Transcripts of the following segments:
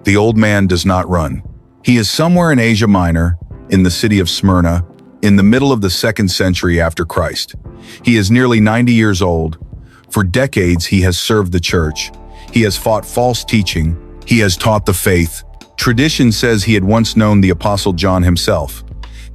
the old man does not run. He is somewhere in Asia Minor, in the city of Smyrna, in the middle of the 2nd century after Christ. He is nearly 90 years old. For decades he has served the church. He has fought false teaching. He has taught the faith. Tradition says he had once known the Apostle John himself.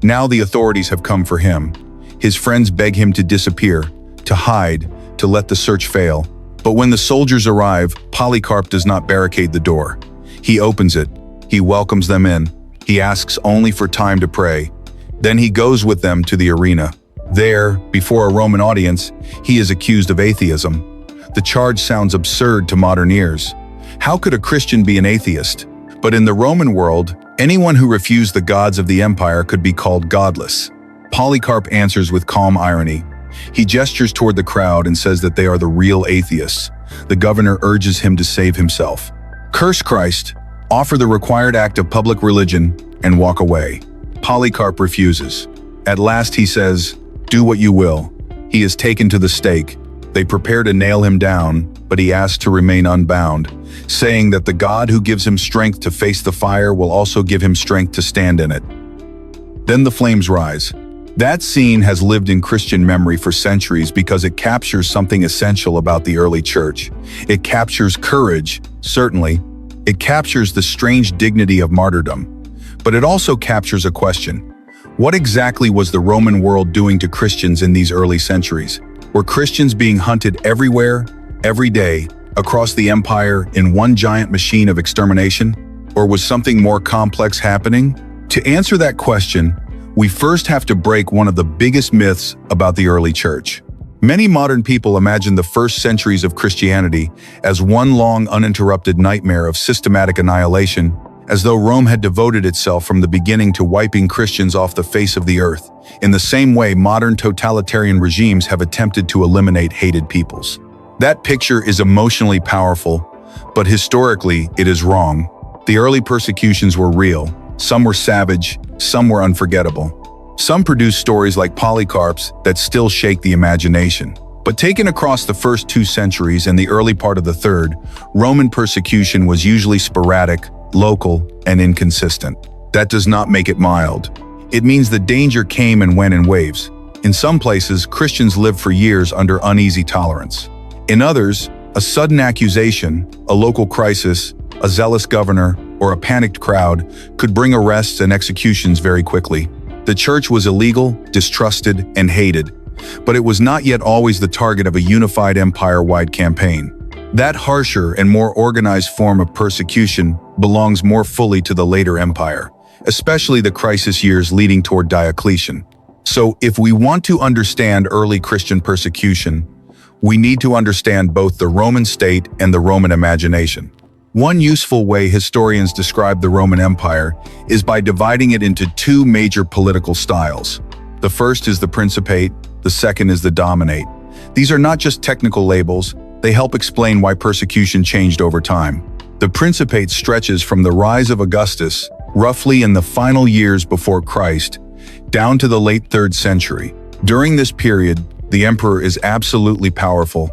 Now the authorities have come for him. His friends beg him to disappear, to hide, to let the search fail. But when the soldiers arrive, Polycarp does not barricade the door. He opens it. He welcomes them in. He asks only for time to pray. Then he goes with them to the arena. There, before a Roman audience, he is accused of atheism. The charge sounds absurd to modern ears. How could a Christian be an atheist? But in the Roman world, anyone who refused the gods of the empire could be called godless. Polycarp answers with calm irony. He gestures toward the crowd and says that they are the real atheists. The governor urges him to save himself. Curse Christ, offer the required act of public religion, and walk away. Polycarp refuses. At last he says, "Do what you will." He is taken to the stake. They prepare to nail him down, but he asks to remain unbound, saying that the God who gives him strength to face the fire will also give him strength to stand in it. Then the flames rise. That scene has lived in Christian memory for centuries because it captures something essential about the early church. It captures courage, certainly. It captures the strange dignity of martyrdom. But it also captures a question. What exactly was the Roman world doing to Christians in these early centuries? Were Christians being hunted everywhere, every day, across the empire in one giant machine of extermination? Or was something more complex happening? To answer that question, we first have to break one of the biggest myths about the early church. Many modern people imagine the first centuries of Christianity as one long, uninterrupted nightmare of systematic annihilation, as though Rome had devoted itself from the beginning to wiping Christians off the face of the earth, in the same way modern totalitarian regimes have attempted to eliminate hated peoples. That picture is emotionally powerful, but historically it is wrong. The early persecutions were real. Some were savage, some were unforgettable. Some produce stories like Polycarp's that still shake the imagination. But taken across the first 2 centuries and the early part of the 3rd, Roman persecution was usually sporadic, local, and inconsistent. That does not make it mild. It means the danger came and went in waves. In some places, Christians lived for years under uneasy tolerance. In others, a sudden accusation, a local crisis, a zealous governor, or a panicked crowd could bring arrests and executions very quickly. The church was illegal, distrusted, and hated, but it was not yet always the target of a unified empire-wide campaign. That harsher and more organized form of persecution belongs more fully to the later empire, especially the crisis years leading toward Diocletian. So, if we want to understand early Christian persecution, we need to understand both the Roman state and the Roman imagination. One useful way historians describe the Roman Empire is by dividing it into 2 major political styles. The first is the Principate, the second is the Dominate. These are not just technical labels, they help explain why persecution changed over time. The Principate stretches from the rise of Augustus, roughly in the final years before Christ, down to the late 3rd century. During this period, the emperor is absolutely powerful,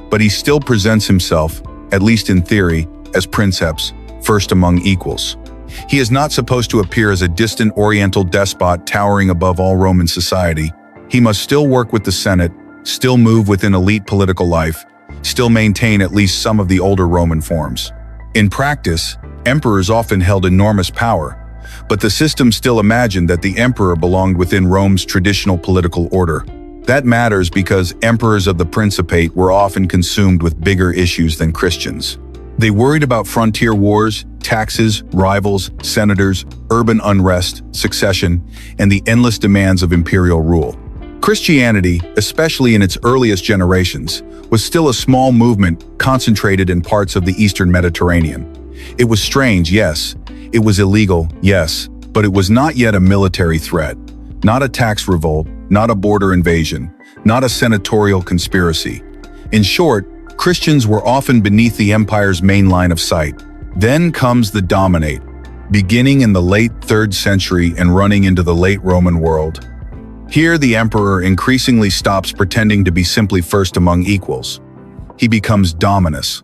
but he still presents himself, at least in theory, as princeps, first among equals. He is not supposed to appear as a distant oriental despot towering above all Roman society. He must still work with the Senate, still move within elite political life, still maintain at least some of the older Roman forms. In practice, emperors often held enormous power, but the system still imagined that the emperor belonged within Rome's traditional political order. That matters because emperors of the Principate were often consumed with bigger issues than Christians. They worried about frontier wars, taxes, rivals, senators, urban unrest, succession, and the endless demands of imperial rule. Christianity, especially in its earliest generations, was still a small movement concentrated in parts of the Eastern Mediterranean. It was strange, yes. It was illegal, yes. But it was not yet a military threat, not a tax revolt, not a border invasion, not a senatorial conspiracy. In short, Christians were often beneath the empire's main line of sight. Then comes the Dominate, beginning in the late 3rd century and running into the late Roman world. Here, the emperor increasingly stops pretending to be simply first among equals. He becomes Dominus,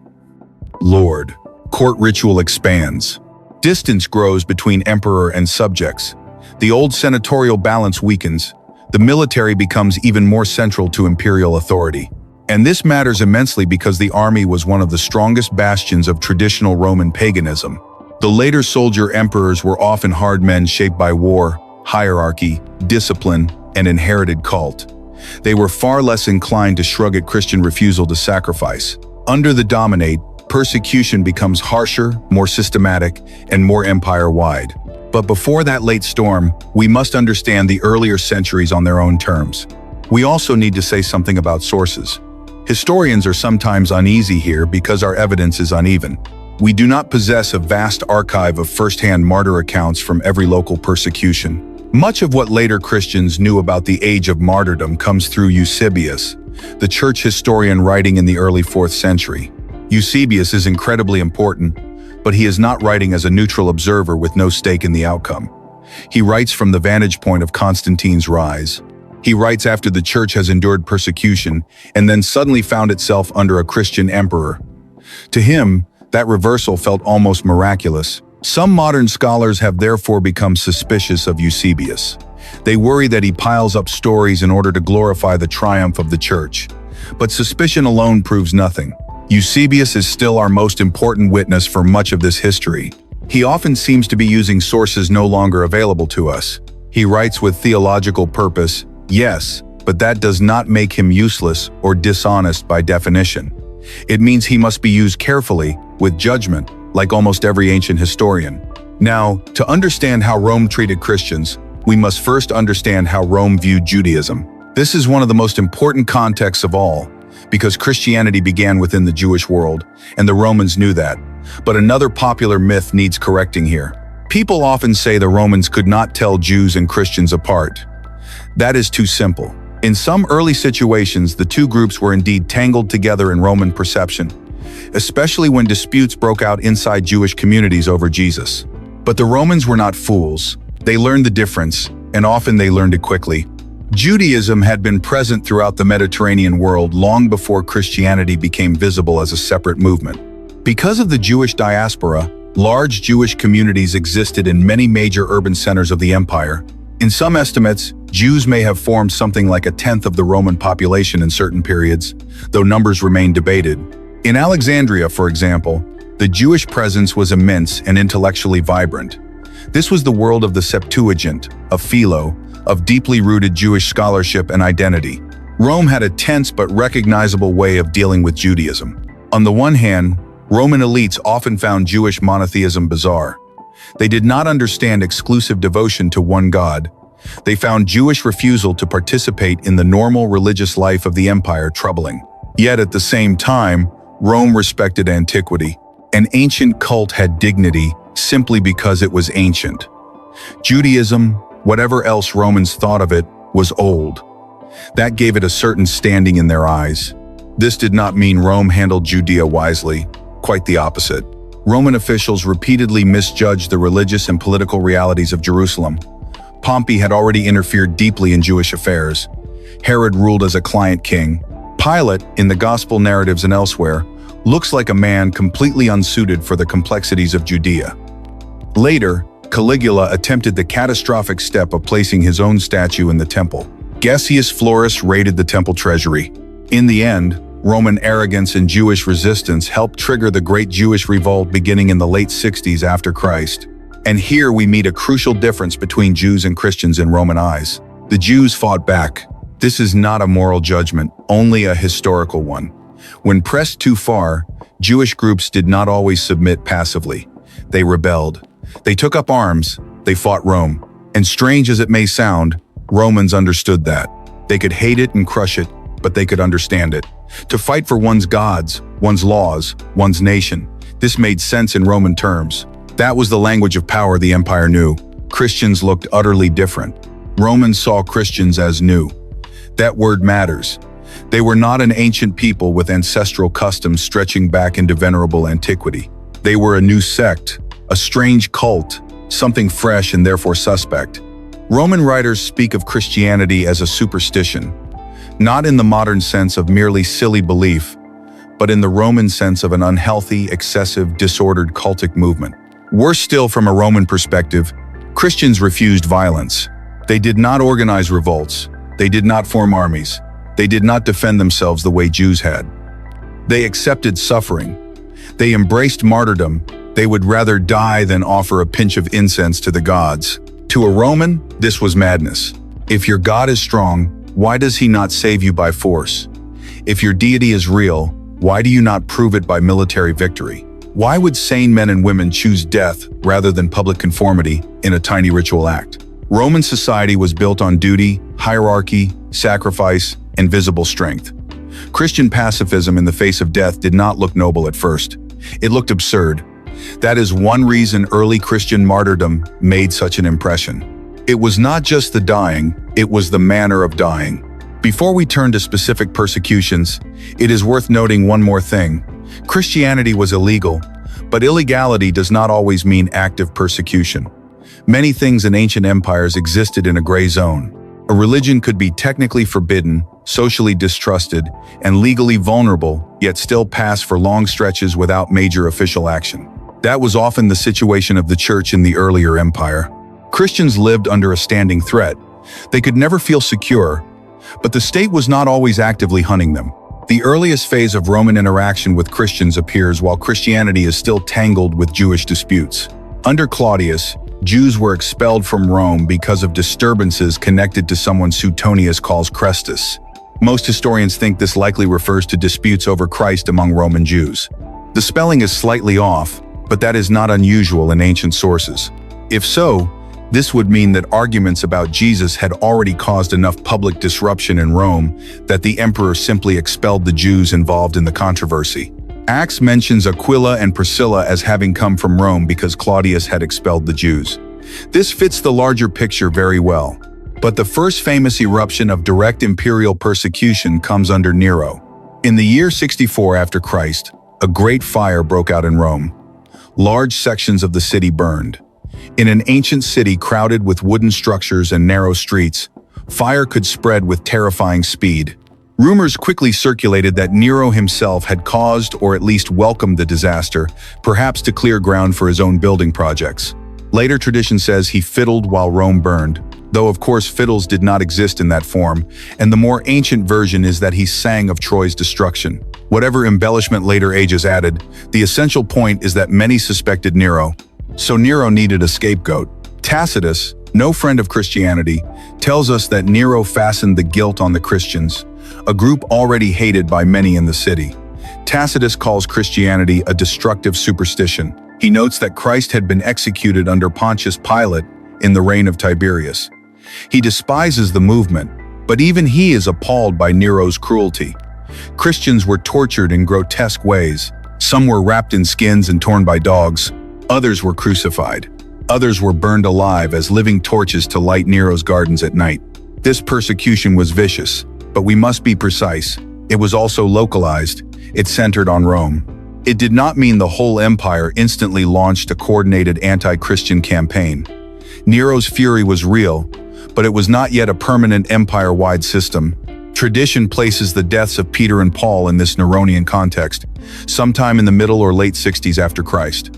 Lord. Court ritual expands. Distance grows between emperor and subjects. The old senatorial balance weakens. The military becomes even more central to imperial authority. And this matters immensely because the army was one of the strongest bastions of traditional Roman paganism. The later soldier emperors were often hard men shaped by war, hierarchy, discipline, and inherited cult. They were far less inclined to shrug at Christian refusal to sacrifice. Under the dominate, persecution becomes harsher, more systematic, and more empire-wide. But before that late storm, we must understand the earlier centuries on their own terms. We also need to say something about sources. Historians are sometimes uneasy here because our evidence is uneven. We do not possess a vast archive of first-hand martyr accounts from every local persecution. Much of what later Christians knew about the age of martyrdom comes through Eusebius, the church historian writing in the early 4th century. Eusebius is incredibly important, but he is not writing as a neutral observer with no stake in the outcome. He writes from the vantage point of Constantine's rise. He writes after the church has endured persecution and then suddenly found itself under a Christian emperor. To him, that reversal felt almost miraculous. Some modern scholars have therefore become suspicious of Eusebius. They worry that he piles up stories in order to glorify the triumph of the church. But suspicion alone proves nothing. Eusebius is still our most important witness for much of this history. He often seems to be using sources no longer available to us. He writes with theological purpose, yes, but that does not make him useless or dishonest by definition. It means he must be used carefully, with judgment, like almost every ancient historian. Now, to understand how Rome treated Christians, we must first understand how Rome viewed Judaism. This is one of the most important contexts of all, because Christianity began within the Jewish world, and the Romans knew that. But another popular myth needs correcting here. People often say the Romans could not tell Jews and Christians apart. That is too simple. In some early situations, the two groups were indeed tangled together in Roman perception, especially when disputes broke out inside Jewish communities over Jesus. But the Romans were not fools. They learned the difference, and often they learned it quickly. Judaism had been present throughout the Mediterranean world long before Christianity became visible as a separate movement. Because of the Jewish diaspora, large Jewish communities existed in many major urban centers of the empire. In some estimates, Jews may have formed something like a tenth of the Roman population in certain periods, though numbers remain debated. In Alexandria, for example, the Jewish presence was immense and intellectually vibrant. This was the world of the Septuagint, of Philo, of deeply rooted Jewish scholarship and identity. Rome had a tense but recognizable way of dealing with Judaism. On the one hand, Roman elites often found Jewish monotheism bizarre. They did not understand exclusive devotion to one God. They found Jewish refusal to participate in the normal religious life of the empire troubling. Yet at the same time, Rome respected antiquity. An ancient cult had dignity simply because it was ancient. Judaism, whatever else Romans thought of it, was old. That gave it a certain standing in their eyes. This did not mean Rome handled Judea wisely, quite the opposite. Roman officials repeatedly misjudged the religious and political realities of Jerusalem. Pompey had already interfered deeply in Jewish affairs. Herod ruled as a client king. Pilate, in the gospel narratives and elsewhere, looks like a man completely unsuited for the complexities of Judea. Later, Caligula attempted the catastrophic step of placing his own statue in the temple. Gessius Florus raided the temple treasury. In the end, Roman arrogance and Jewish resistance helped trigger the Great Jewish Revolt beginning in the late 60s after Christ. And here we meet a crucial difference between Jews and Christians in Roman eyes. The Jews fought back. This is not a moral judgment, only a historical one. When pressed too far, Jewish groups did not always submit passively. They rebelled. They took up arms. They fought Rome. And strange as it may sound, Romans understood that. They could hate it and crush it, but they could understand it. To fight for one's gods, one's laws, one's nation, this made sense in Roman terms. That was the language of power the empire knew. Christians looked utterly different. Romans saw Christians as new. That word matters. They were not an ancient people with ancestral customs stretching back into venerable antiquity. They were a new sect, a strange cult, something fresh and therefore suspect. Roman writers speak of Christianity as a superstition, not in the modern sense of merely silly belief, but in the Roman sense of an unhealthy, excessive, disordered cultic movement. Worse still, from a Roman perspective, Christians refused violence. They did not organize revolts. They did not form armies. They did not defend themselves the way Jews had. They accepted suffering. They embraced martyrdom. They would rather die than offer a pinch of incense to the gods. To a Roman, this was madness. If your God is strong, why does he not save you by force? If your deity is real, why do you not prove it by military victory? Why would sane men and women choose death rather than public conformity in a tiny ritual act? Roman society was built on duty, hierarchy, sacrifice, and visible strength. Christian pacifism in the face of death did not look noble at first. It looked absurd. That is one reason early Christian martyrdom made such an impression. It was not just the dying, it was the manner of dying. Before we turn to specific persecutions, it is worth noting one more thing. Christianity was illegal, but illegality does not always mean active persecution. Many things in ancient empires existed in a gray zone. A religion could be technically forbidden, socially distrusted, and legally vulnerable, yet still pass for long stretches without major official action. That was often the situation of the church in the earlier empire. Christians lived under a standing threat. They could never feel secure, but the state was not always actively hunting them. The earliest phase of Roman interaction with Christians appears while Christianity is still tangled with Jewish disputes. Under Claudius, Jews were expelled from Rome because of disturbances connected to someone Suetonius calls Chrestus. Most historians think this likely refers to disputes over Christ among Roman Jews. The spelling is slightly off, but that is not unusual in ancient sources. If so, this would mean that arguments about Jesus had already caused enough public disruption in Rome that the emperor simply expelled the Jews involved in the controversy. Acts mentions Aquila and Priscilla as having come from Rome because Claudius had expelled the Jews. This fits the larger picture very well. But the first famous eruption of direct imperial persecution comes under Nero. In the year 64 after Christ, a great fire broke out in Rome. Large sections of the city burned. In an ancient city crowded with wooden structures and narrow streets, fire could spread with terrifying speed. Rumors quickly circulated that Nero himself had caused or at least welcomed the disaster, perhaps to clear ground for his own building projects. Later tradition says he fiddled while Rome burned, though of course fiddles did not exist in that form, and the more ancient version is that he sang of Troy's destruction. Whatever embellishment later ages added, the essential point is that many suspected Nero. So Nero needed a scapegoat. Tacitus, no friend of Christianity, tells us that Nero fastened the guilt on the Christians, a group already hated by many in the city. Tacitus calls Christianity a destructive superstition. He notes that Christ had been executed under Pontius Pilate in the reign of Tiberius. He despises the movement, but even he is appalled by Nero's cruelty. Christians were tortured in grotesque ways. Some were wrapped in skins and torn by dogs. Others were crucified. Others were burned alive as living torches to light Nero's gardens at night. This persecution was vicious, but we must be precise. It was also localized. It centered on Rome. It did not mean the whole empire instantly launched a coordinated anti-Christian campaign. Nero's fury was real, but it was not yet a permanent empire-wide system. Tradition places the deaths of Peter and Paul in this Neronian context, sometime in the middle or late 60s after Christ.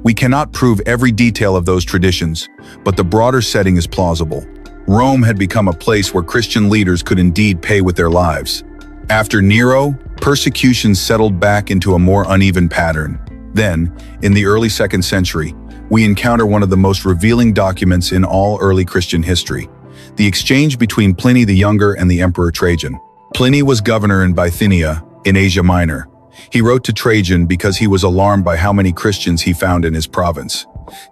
We cannot prove every detail of those traditions, but the broader setting is plausible. Rome had become a place where Christian leaders could indeed pay with their lives. After Nero, persecution settled back into a more uneven pattern. Then, in the early 2nd century, we encounter one of the most revealing documents in all early Christian history, the exchange between Pliny the Younger and the Emperor Trajan. Pliny was governor in Bithynia, in Asia Minor. He wrote to Trajan because he was alarmed by how many Christians he found in his province.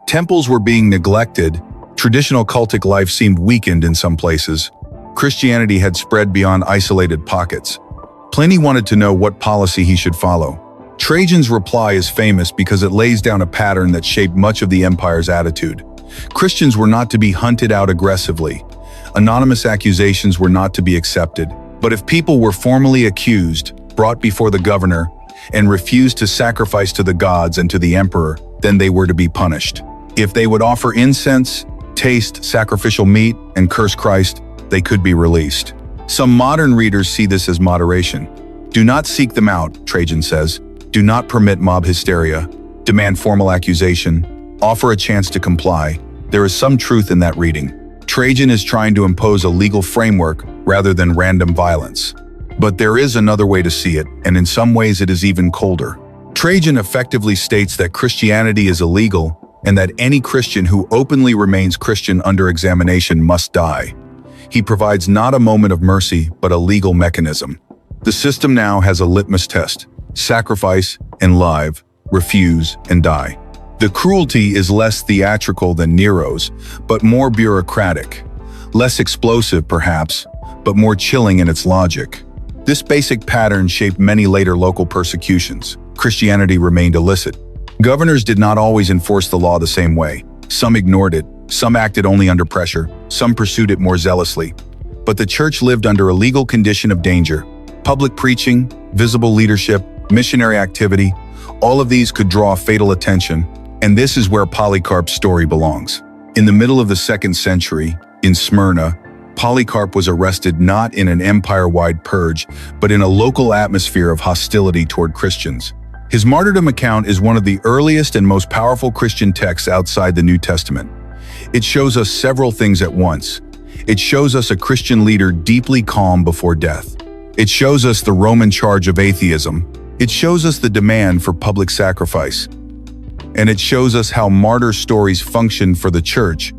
Temples were being neglected, traditional cultic life seemed weakened in some places. Christianity had spread beyond isolated pockets. Pliny wanted to know what policy he should follow. Trajan's reply is famous because it lays down a pattern that shaped much of the empire's attitude. Christians were not to be hunted out aggressively. Anonymous accusations were not to be accepted. But if people were formally accused, brought before the governor, and refused to sacrifice to the gods and to the emperor, then they were to be punished. If they would offer incense, taste sacrificial meat, and curse Christ, they could be released. Some modern readers see this as moderation. Do not seek them out, Trajan says. Do not permit mob hysteria. Demand formal accusation. offer a chance to comply. There is some truth in that reading. Trajan is trying to impose a legal framework rather than random violence. But there is another way to see it, and in some ways it is even colder. Trajan effectively states that Christianity is illegal and that any Christian who openly remains Christian under examination must die. He provides not a moment of mercy, but a legal mechanism. The system now has a litmus test: sacrifice and live, refuse and die. The cruelty is less theatrical than Nero's, but more bureaucratic. Less explosive, perhaps, but more chilling in its logic. This basic pattern shaped many later local persecutions. Christianity remained illicit. Governors did not always enforce the law the same way. Some ignored it, some acted only under pressure, some pursued it more zealously. But the church lived under a legal condition of danger. Public preaching, visible leadership, missionary activity, all of these could draw fatal attention, and this is where Polycarp's story belongs. In the middle of the 2nd century, in Smyrna, Polycarp was arrested not in an empire-wide purge, but in a local atmosphere of hostility toward Christians. His martyrdom account is one of the earliest and most powerful Christian texts outside the New Testament. It shows us several things at once. It shows us a Christian leader deeply calm before death. It shows us the Roman charge of atheism. It shows us the demand for public sacrifice. And it shows us how martyr stories function for the church,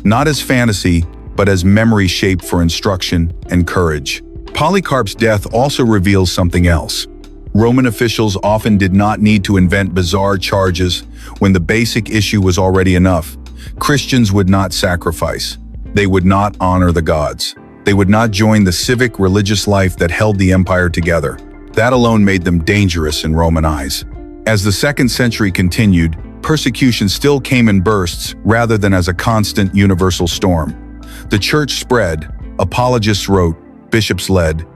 not as fantasy, but as memory shaped for instruction and courage. Polycarp's death also reveals something else. Roman officials often did not need to invent bizarre charges when the basic issue was already enough. Christians would not sacrifice. They would not honor the gods. They would not join the civic religious life that held the empire together. That alone made them dangerous in Roman eyes. As the 2nd century continued, persecution still came in bursts rather than as a constant universal storm. The church spread, apologists wrote, bishops led.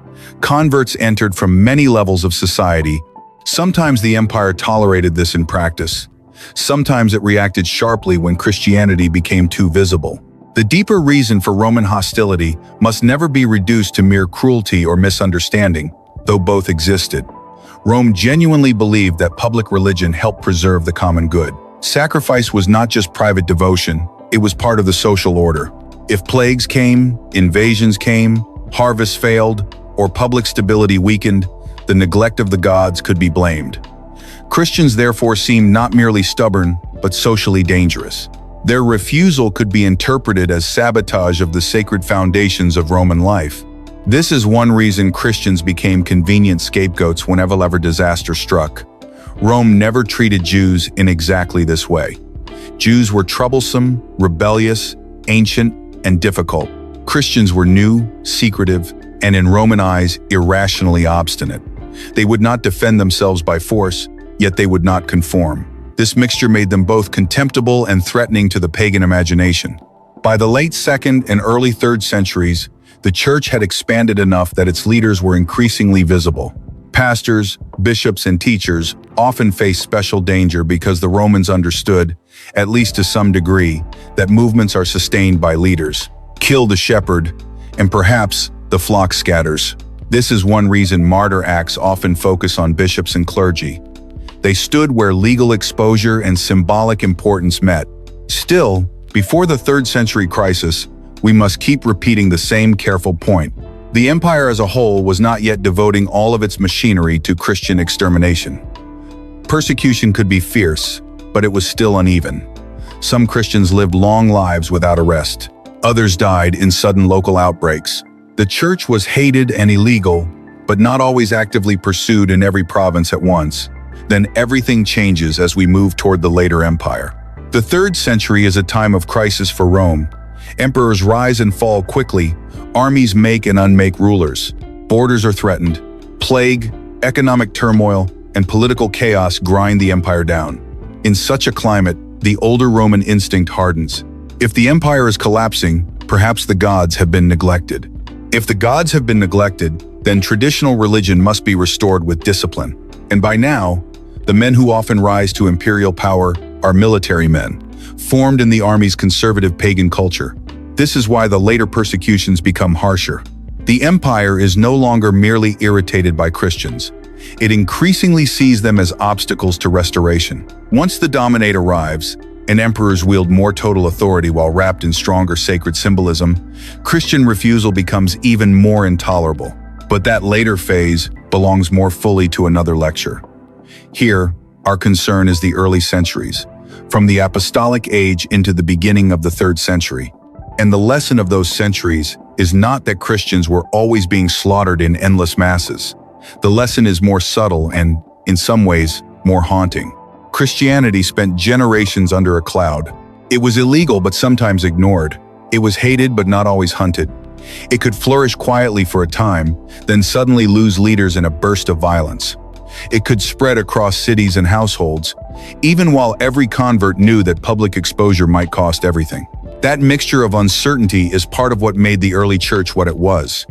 Converts entered from many levels of society. Sometimes the empire tolerated this in practice. Sometimes it reacted sharply when Christianity became too visible. The deeper reason for Roman hostility must never be reduced to mere cruelty or misunderstanding, though both existed. Rome genuinely believed that public religion helped preserve the common good. Sacrifice was not just private devotion, it was part of the social order. If plagues came, invasions came, harvests failed, or public stability weakened, the neglect of the gods could be blamed. Christians therefore seemed not merely stubborn, but socially dangerous. Their refusal could be interpreted as sabotage of the sacred foundations of Roman life. This is one reason Christians became convenient scapegoats whenever disaster struck. Rome never treated Jews in exactly this way. Jews were troublesome, rebellious, ancient, and difficult. Christians were new, secretive, and in Roman eyes, irrationally obstinate. They would not defend themselves by force, yet they would not conform. This mixture made them both contemptible and threatening to the pagan imagination. By the late 2nd and early 3rd centuries, the church had expanded enough that its leaders were increasingly visible. Pastors, bishops, and teachers often faced special danger because the Romans understood, at least to some degree, that movements are sustained by leaders. Kill the shepherd, and perhaps the flock scatters. This is one reason martyr acts often focus on bishops and clergy. They stood where legal exposure and symbolic importance met. Still, before the 3rd century crisis, we must keep repeating the same careful point. The empire as a whole was not yet devoting all of its machinery to Christian extermination. Persecution could be fierce, but it was still uneven. Some Christians lived long lives without arrest. Others died in sudden local outbreaks. The church was hated and illegal, but not always actively pursued in every province at once. Then everything changes as we move toward the later empire. The 3rd century is a time of crisis for Rome. Emperors rise and fall quickly. Armies make and unmake rulers. Borders are threatened. Plague, economic turmoil, and political chaos grind the empire down. In such a climate, the older Roman instinct hardens. If the empire is collapsing, perhaps the gods have been neglected. If the gods have been neglected, then traditional religion must be restored with discipline. And by now, the men who often rise to imperial power are military men, formed in the army's conservative pagan culture. This is why the later persecutions become harsher. The empire is no longer merely irritated by Christians. It increasingly sees them as obstacles to restoration. Once the dominate arrives, and emperors wield more total authority while wrapped in stronger sacred symbolism, Christian refusal becomes even more intolerable. But that later phase belongs more fully to another lecture. Here, our concern is the early centuries, from the apostolic age into the beginning of the 3rd century. And the lesson of those centuries is not that Christians were always being slaughtered in endless masses. The lesson is more subtle and, in some ways, more haunting. Christianity spent generations under a cloud. It was illegal but sometimes ignored. It was hated but not always hunted. It could flourish quietly for a time, then suddenly lose leaders in a burst of violence. It could spread across cities and households, even while every convert knew that public exposure might cost everything. That mixture of uncertainty is part of what made the early church what it was.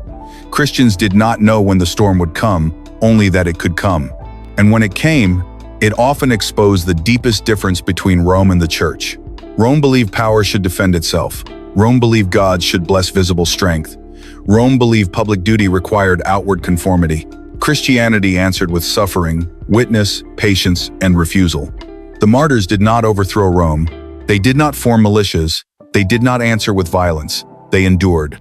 Christians did not know when the storm would come, only that it could come. And when it came, it often exposed the deepest difference between Rome and the church. Rome believed power should defend itself. Rome believed God should bless visible strength. Rome believed public duty required outward conformity. Christianity answered with suffering, witness, patience, and refusal. The martyrs did not overthrow Rome. They did not form militias. They did not answer with violence. They endured.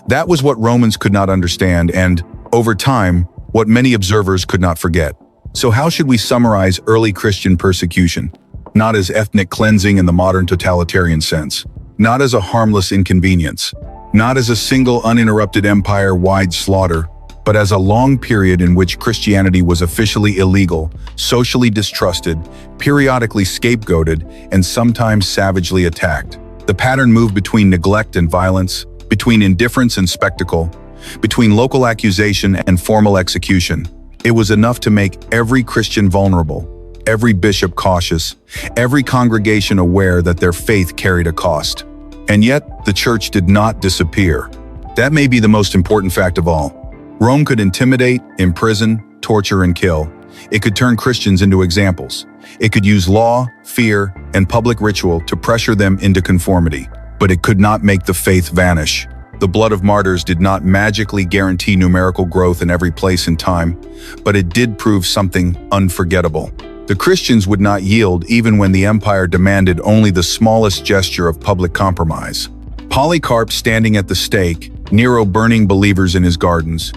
That was what Romans could not understand and, over time, what many observers could not forget. So how should we summarize early Christian persecution? Not as ethnic cleansing in the modern totalitarian sense. Not as a harmless inconvenience. Not as a single uninterrupted empire-wide slaughter, but as a long period in which Christianity was officially illegal, socially distrusted, periodically scapegoated, and sometimes savagely attacked. The pattern moved between neglect and violence, between indifference and spectacle, between local accusation and formal execution. It was enough to make every Christian vulnerable, every bishop cautious, every congregation aware that their faith carried a cost. And yet, the church did not disappear. That may be the most important fact of all. Rome could intimidate, imprison, torture, and kill. It could turn Christians into examples. It could use law, fear, and public ritual to pressure them into conformity. But it could not make the faith vanish. The blood of martyrs did not magically guarantee numerical growth in every place and time, but it did prove something unforgettable. The Christians would not yield even when the empire demanded only the smallest gesture of public compromise. Polycarp standing at the stake, Nero burning believers in his gardens,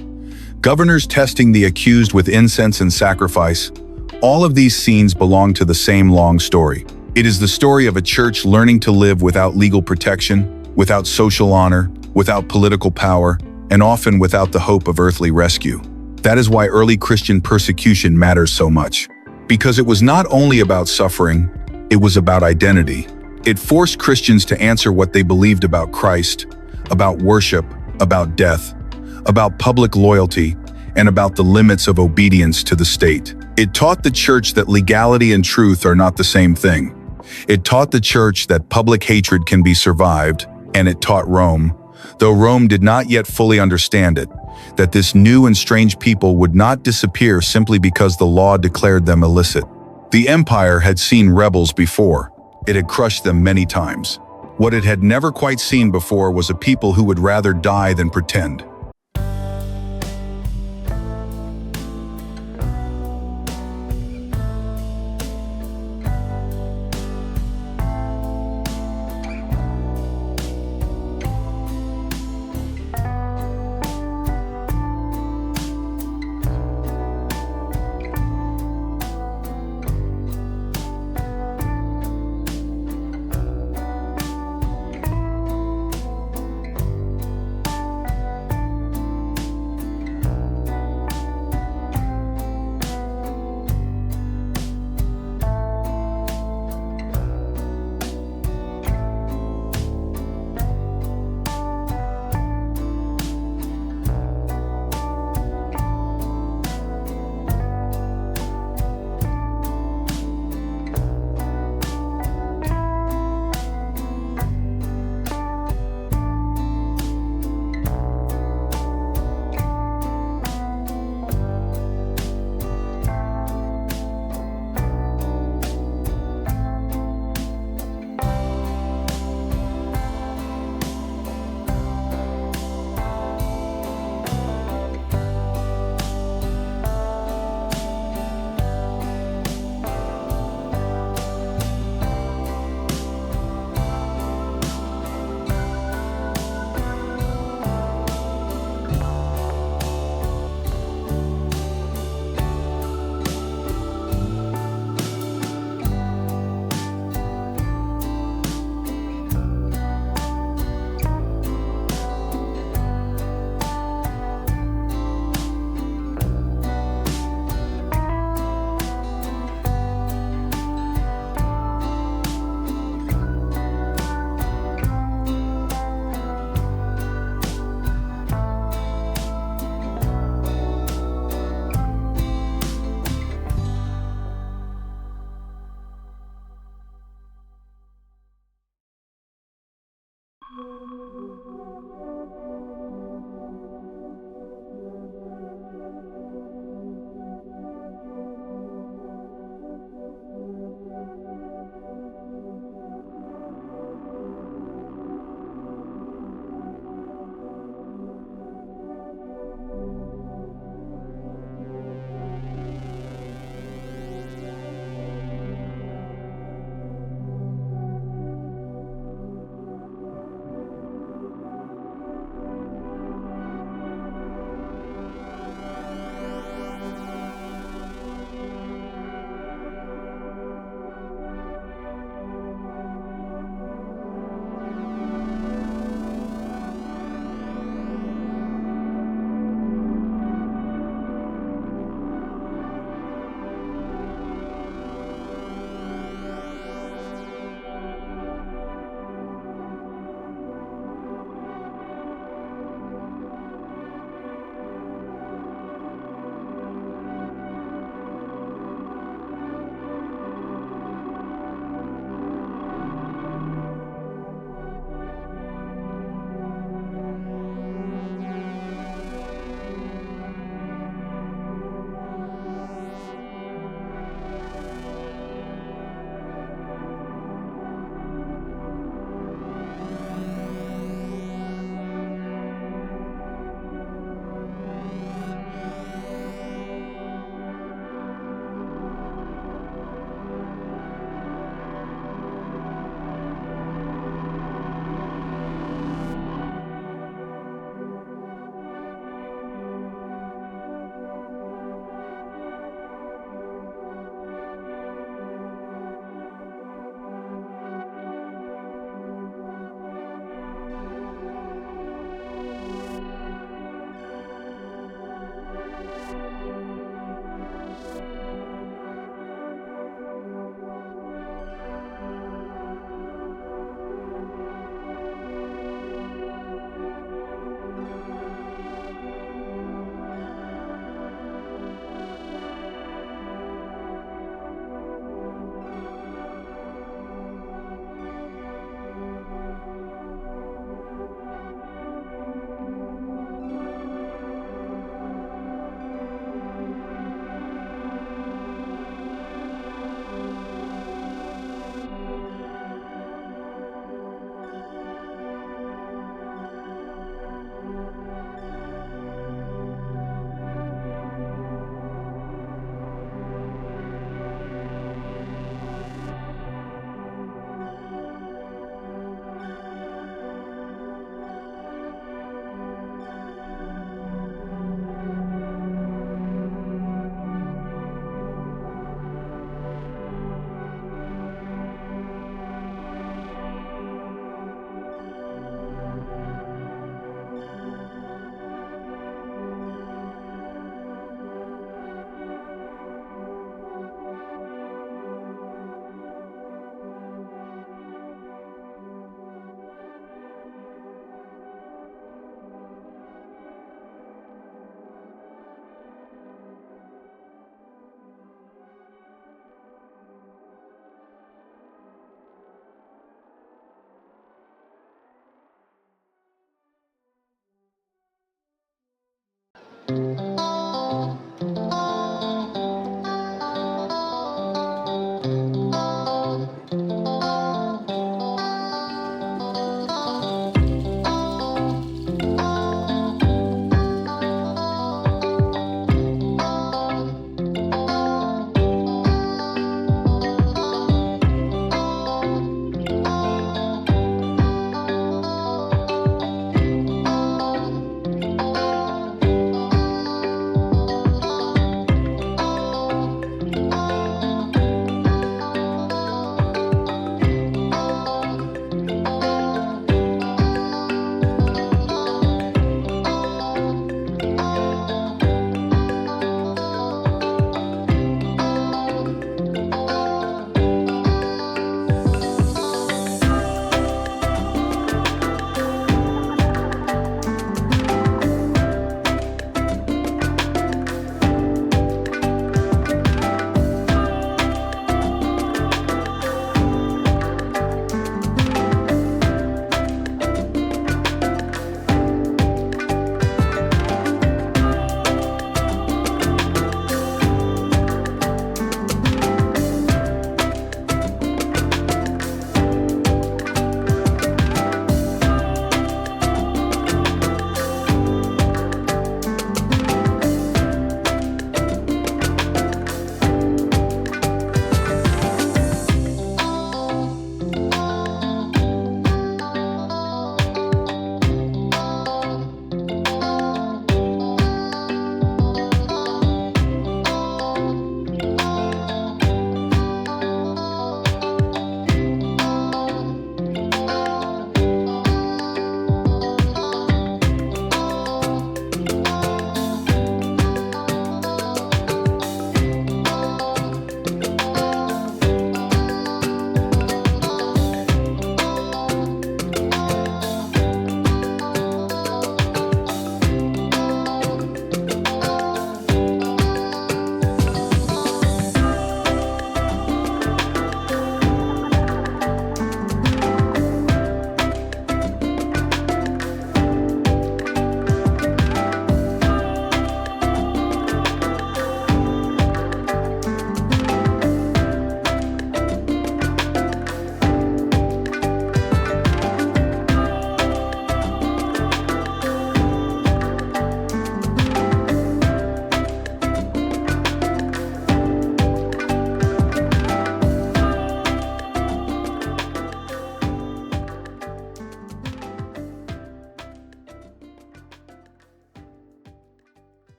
governors testing the accused with incense and sacrifice, all of these scenes belong to the same long story. It is the story of a church learning to live without legal protection, without social honor, without political power, and often without the hope of earthly rescue. That is why early Christian persecution matters so much. Because it was not only about suffering, it was about identity. It forced Christians to answer what they believed about Christ, about worship, about death, about public loyalty, and about the limits of obedience to the state. It taught the church that legality and truth are not the same thing. It taught the church that public hatred can be survived, and it taught Rome, though Rome did not yet fully understand it, that this new and strange people would not disappear simply because the law declared them illicit. The empire had seen rebels before. It had crushed them many times. What it had never quite seen before was a people who would rather die than pretend.